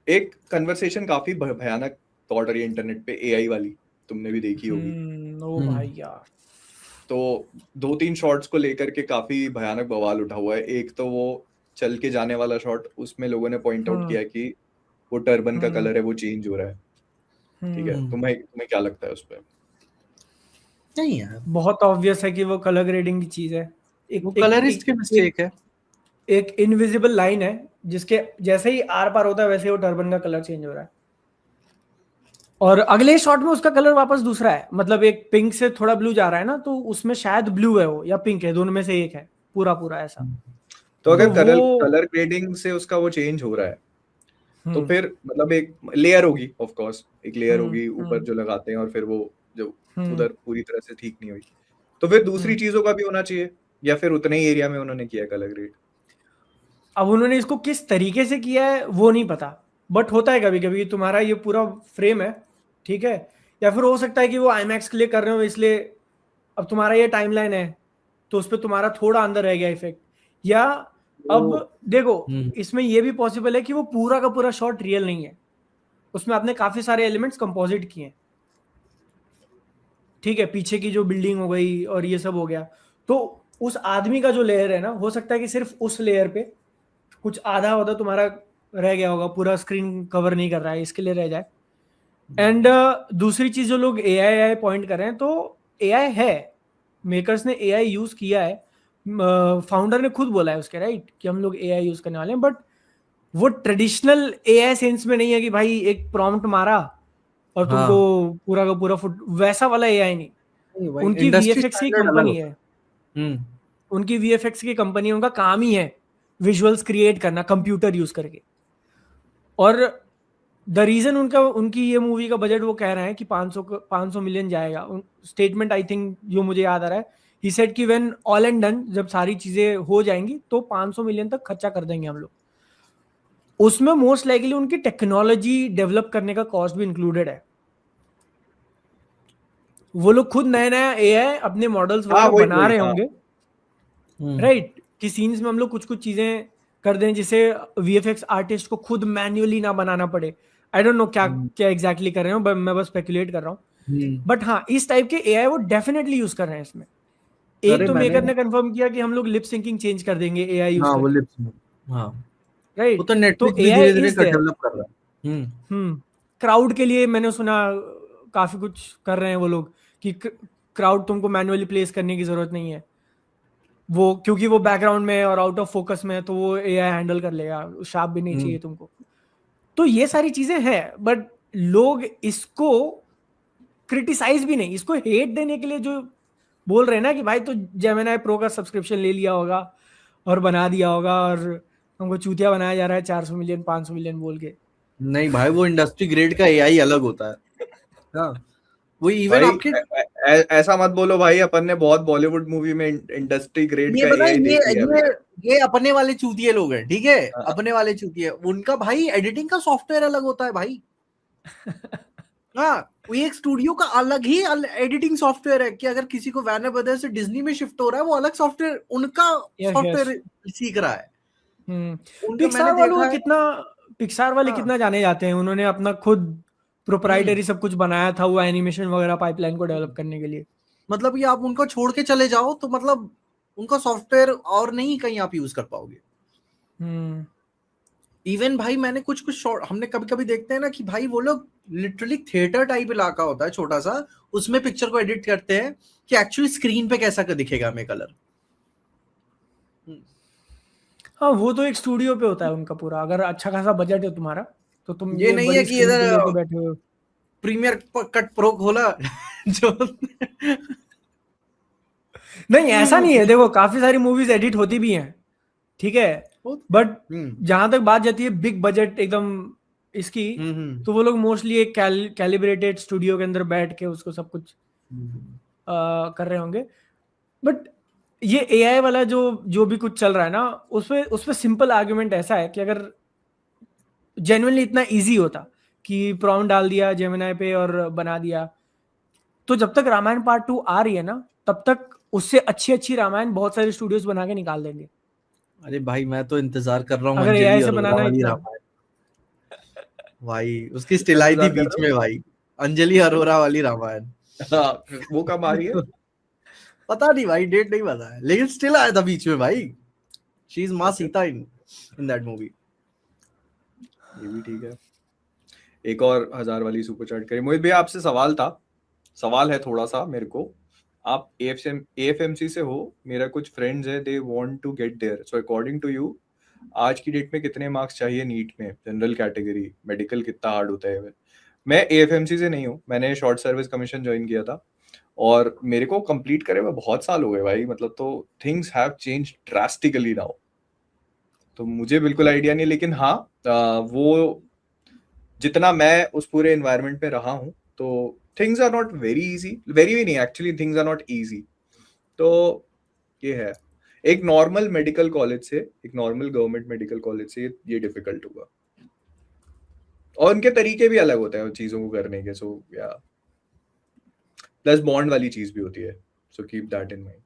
एक कन्वर्सेशन काफी भयानक दौड़ रही है इंटरनेट पे, एआई वाली, तुमने भी देखी होगी। ओ भाई यार, तो 2-3 शॉट्स को लेकर के काफी भयानक बवाल उठा हुआ है। एक तो वो चल के जाने वाला शॉट, उसमें लोगों ने पॉइंट आउट किया कि वो टर्बन का कलर है वो चेंज हो रहा है। ठीक है, तुम्हें क्या लगता है उस पर? नहीं यार, बहुत ऑब्वियस है कि वो कलर ग्रेडिंग की चीज है। वो कलरिस्ट की मिस्टेक है। एक इनविजिबल लाइन है जिसके जैसे ही आर पार होता है वैसे ही वो टर्बन का कलर चेंज हो रहा है, और अगले शॉट में उसका कलर वापस दूसरा है। मतलब एक पिंक से थोड़ा ब्लू जा रहा है ना, तो उसमें शायद ब्लू है वो या पिंक है, दोनों में से एक है, पूरा पूरा ऐसा। तो अगर वो कलर ग्रेडिंग से उसका वो चेंज हो रहा है, तो फिर मतलब एक लेयर होगी, ऑफ कोर्स एक लेयर होगी ऊपर जो लगाते हैं, और फिर वो जो उधर पूरी तरह से ठीक नहीं हुई, तो फिर दूसरी चीजों का भी होना चाहिए, या फिर उतने ही एरिया में उन्होंने किया कलर ग्रेड? अब उन्होंने इसको किस तरीके से किया है वो नहीं पता, बट होता है कभी कभी तुम्हारा ये पूरा फ्रेम है, ठीक है, या फिर हो सकता है कि वो आईमैक्स के लिए कर रहे हो इसलिए अब तुम्हारा ये टाइमलाइन है तो उस पर तुम्हारा थोड़ा अंदर रह गया इफेक्ट, या अब देखो इसमें ये भी पॉसिबल है कि वो पूरा का पूरा शॉट रियल नहीं है, उसमें आपने काफी सारे एलिमेंट्स कंपोजिट किए हैं, ठीक है, पीछे की जो बिल्डिंग हो गई और ये सब हो गया, तो उस आदमी का जो लेयर है ना, हो सकता है कि सिर्फ उस लेयर पे कुछ आधा होता तुम्हारा रह गया होगा, पूरा स्क्रीन कवर नहीं कर रहा है इसके लिए रह जाए। एंड दूसरी चीज जो लोग एआई पॉइंट कर रहे हैं, तो एआई है, मेकर्स ने एआई यूज किया है, फाउंडर ने खुद बोला है उसके, राइट, कि हम लोग एआई यूज करने वाले हैं, बट वो ट्रेडिशनल एआई सेंस में नहीं है कि भाई एक प्रॉम्प्ट मारा और तुमको पूरा का पूरा वैसा वाला एआई नहीं। उनकी वीएफएक्स की कंपनी है, उनकी वीएफएक्स की कंपनी, उनका काम ही है विजुअल्स क्रिएट करना कंप्यूटर यूज करके। और द रीजन उनकी ये मूवी का बजट वो कह रहे हैं कि 500 मिलियन जाएगा। स्टेटमेंट आई थिंक जो मुझे याद आ रहा है, ही सेड कि व्हेन ऑल एंड डन, जब सारी चीजें हो जाएंगी तो 500 मिलियन तक खर्चा कर देंगे हम लोग। उसमें मोस्ट लाइकली उनकी टेक्नोलॉजी डेवलप करने का कॉस्ट भी इंक्लूडेड है। वो लोग खुद नया नया एआई अपने मॉडल्स वगैरह बना रहे होंगे, राइट, कि सीन्स में हम लोग कुछ कुछ चीजें कर दें जिसे वीएफएक्स आर्टिस्ट को खुद मैन्युअली ना बनाना पड़े। आई डोंट नो क्या क्या एग्जैक्टली कर रहे हो, मैं बस स्पेकुलेट कर रहा हूँ, बट हाँ इस टाइप के एआई वो डेफिनेटली यूज कर रहे हैं इसमें। एक तो मेकर ने कंफर्म किया कि हम लोग लिप सिंकिंग चेंज कर देंगे एआई यूज करके, राइट, वो तो नेटफ्लिक्स तो भी एआई धीरे-धीरे इज देयर। डेवलप कर रहा है। क्राउड के लिए मैंने सुना काफी कुछ कर रहे हैं वो लोग, कि क्राउड तुमको मैन्युअली प्लेस करने की जरूरत नहीं है, वो क्योंकि वो बैकग्राउंड में और आउट ऑफ फोकस में है तो वो एआई हैंडल कर लेगा, शार्प भी नहीं चाहिए तुमको। तो ये सारी चीजें हैं, बट लोग इसको क्रिटिसाइज भी नहीं, इसको हेट देने के लिए जो बोल रहे हैं ना कि भाई तो जेमिनी प्रो का सब्सक्रिप्शन ले लिया होगा और बना दिया होगा और हमको चूतिया बनाया जा रहा है 400 मिलियन 500 मिलियन बोल के। नहीं भाई, वो इंडस्ट्री ग्रेड का एआई अलग होता है। हाँ, वो इवन आपके ऐसा मत बोलो भाई, अपन ने बहुत बॉलीवुड मूवी में इंडस्ट्री ग्रेड का एआई देख लिया। ये अपने वाले चूतिए लोग हैं, ठीक है, अपने वाले चूतिए, उनका भाई एडिटिंग का सॉफ्टवेयर अलग होता है भाई। हाँ, वो एक स्टूडियो का अलग ही एडिटिंग सॉफ्टवेयर है कि अगर किसी को वार्नर ब्रदर्स से डिज्नी में शिफ्ट हो रहा है, वो अलग सॉफ्टवेयर, उनका सॉफ्टवेयर सीख रहा है। पिक्सार वाले कितना जाने जाते हैं, उन्होंने अपना खुद प्रोप्राइटरी सब कुछ बनाया था वो एनिमेशन वगैरह पाइपलाइन को डेवलप करने के लिए। मतलब ये आप उनको छोड़ के चले जाओ तो मतलब उनका सॉफ्टवेयर और नहीं कहीं आप यूज कर पाओगे। इवन भाई मैंने कुछ शॉर्ट, हमने कभी कभी देखते हैं ना कि भाई वो लोग लिटरली थिएटर टाइप इलाका होता है छोटा सा, उसमें पिक्चर को एडिट करते हैं कि एक्चुअली स्क्रीन पे कैसा दिखेगा हमें कलर। हाँ, वो तो एक स्टूडियो पे होता है उनका पूरा, अगर अच्छा खासा बजट है तुम्हारा तो तुम ये नहीं है कि इधर लेके बैठे हो प्रीमियर कट प्रो खोला जो नहीं, ऐसा नहीं है, देखो काफी सारी मूवीज एडिट होती भी हैं, ठीक है, बट जहां तक बात जाती है बिग बजट एकदम इसकी, तो वो लोग मोस्टली एक कैलिब्रेटेड स्टूडियो के अंदर बैठ के उसको सब कुछ कर रहे होंगे। बट ये एआई वाला जो भी कुछ चल रहा है ना, उसपे सिंपल आर्गुमेंट ऐसा है कि अगर जेन्युइनली इतना इजी होता कि प्रॉम्प्ट डाल दिया जेमिनी पे और बना दिया, तो जब तक रामायण पार्ट 2 आ रही है ना, तब तक उससे अच्छी अच्छी रामायण बहुत सारे स्टूडियोज बना के निकाल देंगे। अरे भाई मैं तो इंतजार कर रहा हूँ अगर एआई से बनाना इतना, भाई उसकी स्टिल आई थी मजाक कर बीच रहे में भाई, अंजलि अरोरा वाली रामायण। हो? हाँ, वो कब आ रही है? पता नहीं भाई, डेट नहीं पता है, लेकिन स्टिल आया था बीच में भाई। शी इज मां Okay. Sita in that movie. ये भी ठीक है। एक और 1000 वाली सुपर चैट करी। मोहित भैया आपसे सवाल है थोड़ा सा मेरे को। आप AFMC से हो, मेरा कुछ फ्रेंड्स है, they want to get there, so according to you आज की डेट में कितने मार्क्स चाहिए नीट में, जनरल कैटेगरी, मेडिकल कितना हार्ड होता है? मैं AFMC से नहीं हूँ, मैंने शॉर्ट सर्विस कमीशन ज्वाइन किया था और मेरे को कंप्लीट करे हुए बहुत साल हो गए भाई, मतलब तो things have change drastically now, तो मुझे बिल्कुल आइडिया नहीं, लेकिन हाँ वो जितना मैं उस पूरे एनवायरनमेंट में रहा हूँ तो things are not very easy, very भी नहीं, actually things are not easy. तो ये है, एक नॉर्मल मेडिकल कॉलेज से, एक नॉर्मल गवर्नमेंट मेडिकल कॉलेज से ये डिफिकल्ट होगा, और उनके तरीके भी अलग होते हैं चीजों को करने के। सो या प्लस बॉन्ड वाली चीज भी होती है, so keep that in mind.